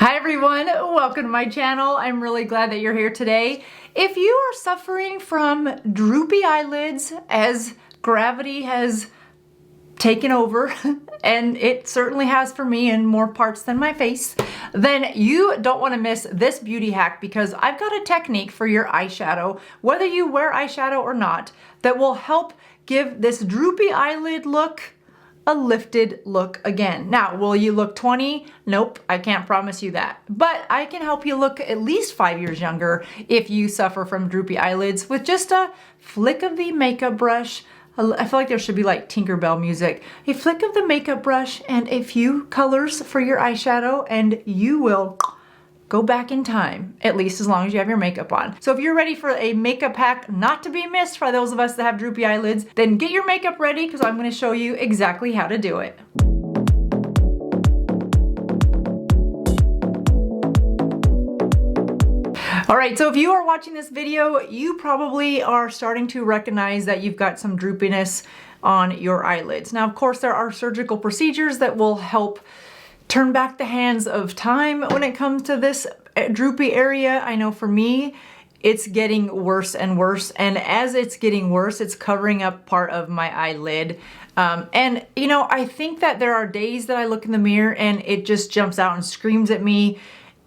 Hi everyone, welcome to my channel. I'm really glad that you're here today. If you are suffering from droopy eyelids as gravity has taken over, and it certainly has for me in more parts than my face, then you don't want to miss this beauty hack because I've got a technique for your eyeshadow, whether you wear eyeshadow or not, that will help give this droopy eyelid look a lifted look again. Now, will you look 20? Nope, I can't promise you that. But I can help you look at least 5 years younger if you suffer from droopy eyelids with just a flick of the makeup brush. I feel like there should be like Tinkerbell music. A flick of the makeup brush and a few colors for your eyeshadow and you will go back in time, at least as long as you have your makeup on. So if you're ready for a makeup hack not to be missed for those of us that have droopy eyelids, then get your makeup ready because I'm going to show you exactly how to do it. All right, so if you are watching this video, you probably are starting to recognize that you've got some droopiness on your eyelids. Now, of course, there are surgical procedures that will help turn back the hands of time when it comes to this droopy area. I know for me, it's getting worse and worse. And as it's getting worse, it's covering up part of my eyelid. And you know, I think that there are days that I look in the mirror and it just jumps out and screams at me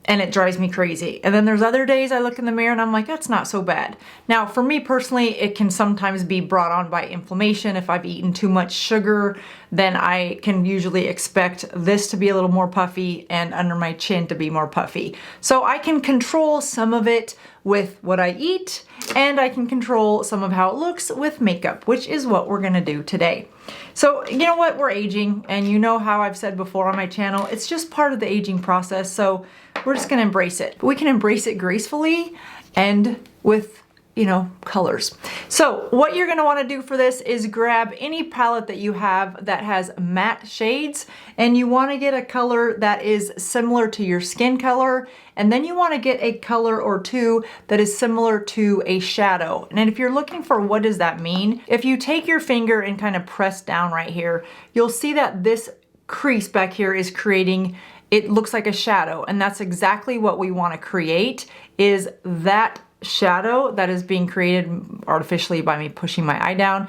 and it drives me crazy. And then there's other days I look in the mirror and I'm like, that's not so bad. Now, for me personally, it can sometimes be brought on by inflammation. If I've eaten too much sugar, then I can usually expect this to be a little more puffy and under my chin to be more puffy. So I can control some of it with what I eat, and I can control some of how it looks with makeup, which is what we're gonna do today. So you know what, we're aging, and you know how I've said before on my channel, it's just part of the aging process, so we're just gonna embrace it. But we can embrace it gracefully and with, you know, colors. So what you're gonna wanna do for this is grab any palette that you have that has matte shades, and you wanna get a color that is similar to your skin color, and then you wanna get a color or two that is similar to a shadow. And if you're looking for what does that mean, if you take your finger and kind of press down right here, you'll see that this crease back here is creating, it looks like a shadow, and that's exactly what we wanna create, is that shadow that is being created artificially by me pushing my eye down.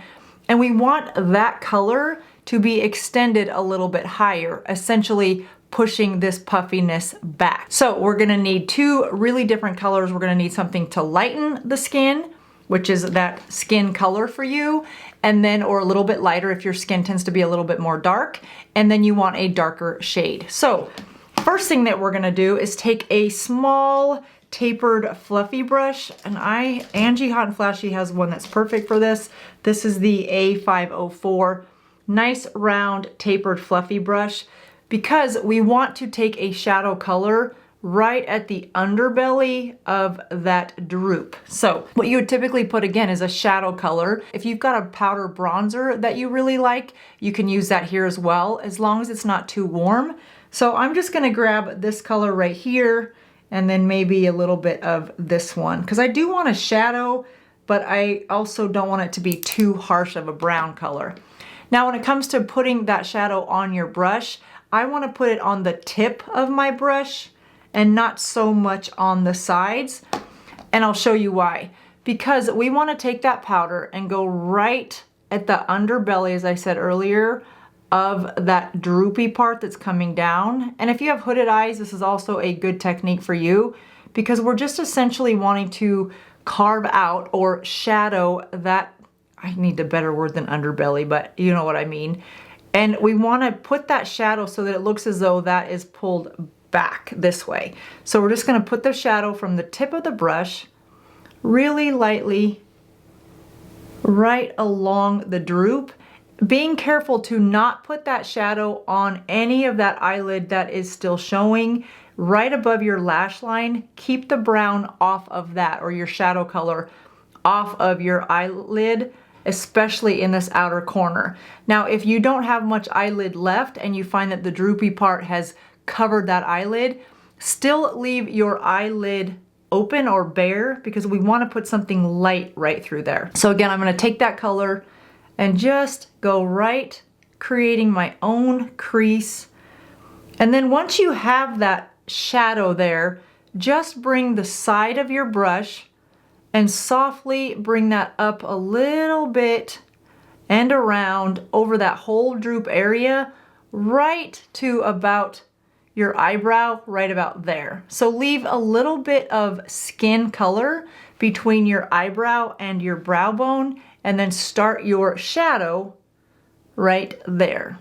And we want that color to be extended a little bit higher, essentially pushing this puffiness back. So we're gonna need two really different colors. We're gonna need something to lighten the skin, which is that skin color for you, and then, or a little bit lighter if your skin tends to be a little bit more dark, and then you want a darker shade. So first thing that we're gonna do is take a small tapered fluffy brush, and Angie Hot and Flashy has one that's perfect for this. This is the A504, nice round tapered fluffy brush, because we want to take a shadow color right at the underbelly of that droop. So what you would typically put again is a shadow color. If you've got a powder bronzer that you really like, you can use that here as well, as long as it's not too warm. So I'm just gonna grab this color right here, and then maybe a little bit of this one, because I do want a shadow, but I also don't want it to be too harsh of a brown color. Now, when it comes to putting that shadow on your brush, I want to put it on the tip of my brush and not so much on the sides, and I'll show you why. Because we want to take that powder and go right at the underbelly, as I said earlier, of that droopy part that's coming down. And if you have hooded eyes, this is also a good technique for you, because we're just essentially wanting to carve out or shadow that, I need a better word than underbelly, but you know what I mean. And we want to put that shadow so that it looks as though that is pulled back this way. So we're just going to put the shadow from the tip of the brush really lightly right along the droop, being careful to not put that shadow on any of that eyelid that is still showing right above your lash line. Keep the brown off of that, or your shadow color off of your eyelid, especially in this outer corner. Now, if you don't have much eyelid left and you find that the droopy part has covered that eyelid, still leave your eyelid open or bare, because we want to put something light right through there. So again, I'm going to take that color and just go right, creating my own crease. And then once you have that shadow there, just bring the side of your brush and softly bring that up a little bit and around over that whole droop area, right to about your eyebrow, right about there. So leave a little bit of skin color between your eyebrow and your brow bone, and then start your shadow right there.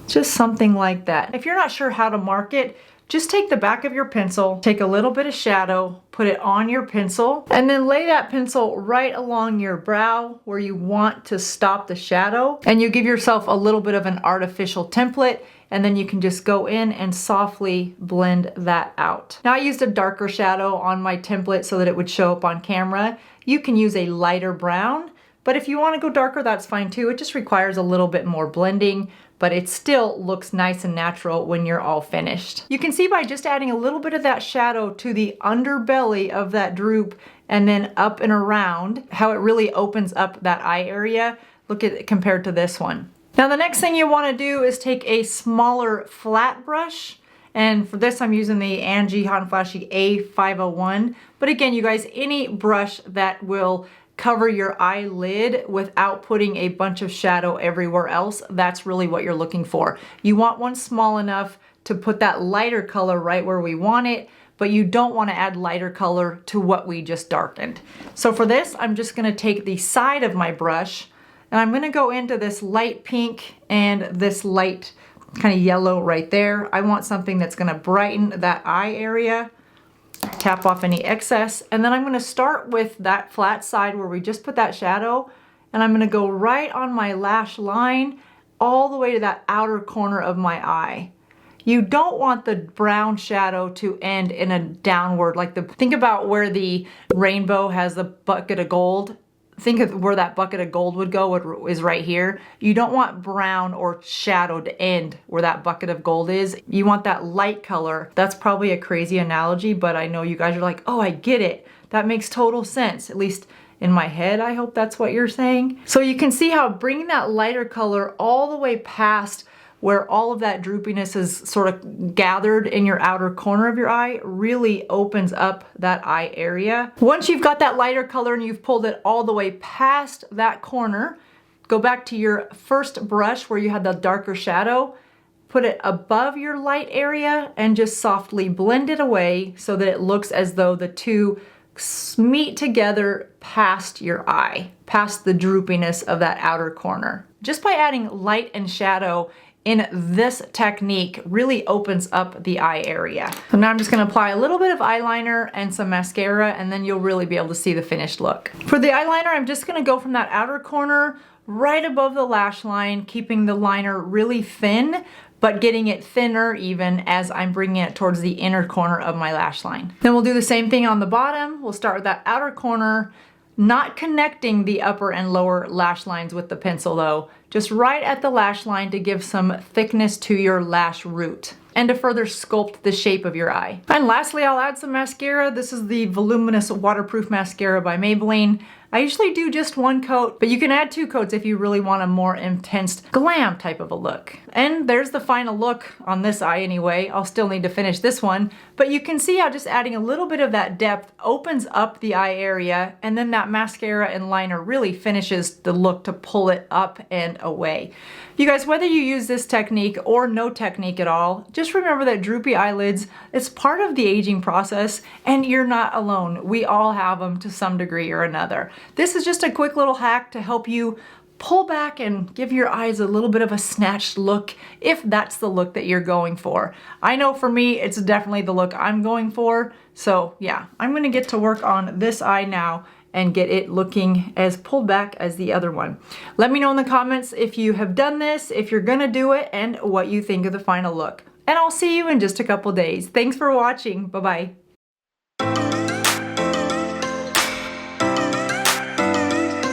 Just something like that. If you're not sure how to mark it, just take the back of your pencil, take a little bit of shadow, put it on your pencil, and then lay that pencil right along your brow where you want to stop the shadow. And you give yourself a little bit of an artificial template, and then you can just go in and softly blend that out. Now I used a darker shadow on my template so that it would show up on camera. You can use a lighter brown, but if you want to go darker, that's fine too. It just requires a little bit more blending, but it still looks nice and natural when you're all finished. You can see by just adding a little bit of that shadow to the underbelly of that droop and then up and around, how it really opens up that eye area. Look at it compared to this one. Now the next thing you want to do is take a smaller flat brush, and for this I'm using the Angie Hot and Flashy A501. But again, you guys, any brush that will cover your eyelid without putting a bunch of shadow everywhere else, that's really what you're looking for. You want one small enough to put that lighter color right where we want it, but you don't want to add lighter color to what we just darkened. So for this, I'm just going to take the side of my brush, and I'm going to go into this light pink and this light kind of yellow right there. I want something that's going to brighten that eye area. Tap off any excess, and then I'm going to start with that flat side where we just put that shadow, and I'm going to go right on my lash line all the way to that outer corner of my eye. You don't want the brown shadow to end in a downward, think about where the rainbow has the bucket of gold. Think of where that bucket of gold would go, is right here. You don't want brown or shadow to end where that bucket of gold is. You want that light color. That's probably a crazy analogy, but I know you guys are like, oh, I get it. That makes total sense. At least in my head, I hope that's what you're saying. So you can see how bringing that lighter color all the way past where all of that droopiness is sort of gathered in your outer corner of your eye really opens up that eye area. Once you've got that lighter color and you've pulled it all the way past that corner, go back to your first brush where you had the darker shadow, put it above your light area and just softly blend it away so that it looks as though the two meet together past your eye, past the droopiness of that outer corner. Just by adding light and shadow in this technique really opens up the eye area. So now I'm just gonna apply a little bit of eyeliner and some mascara, and then you'll really be able to see the finished look. For the eyeliner, I'm just gonna go from that outer corner right above the lash line, keeping the liner really thin, but getting it thinner even as I'm bringing it towards the inner corner of my lash line. Then we'll do the same thing on the bottom. We'll start with that outer corner, not connecting the upper and lower lash lines with the pencil though, just right at the lash line to give some thickness to your lash root and to further sculpt the shape of your eye. And lastly, I'll add some mascara. This is the Voluminous Waterproof Mascara by Maybelline. I usually do just one coat, but you can add 2 coats if you really want a more intense glam type of a look. And there's the final look on this eye anyway. I'll still need to finish this one, but you can see how just adding a little bit of that depth opens up the eye area, and then that mascara and liner really finishes the look to pull it up and away. You guys, whether you use this technique or no technique at all, just remember that droopy eyelids is part of the aging process, and you're not alone. We all have them to some degree or another. This is just a quick little hack to help you pull back and give your eyes a little bit of a snatched look if that's the look that you're going for. I know for me, it's definitely the look I'm going for. So yeah, I'm gonna get to work on this eye now and get it looking as pulled back as the other one. Let me know in the comments if you have done this, if you're gonna do it, and what you think of the final look. And I'll see you in just a couple days. Thanks for watching. Bye-bye.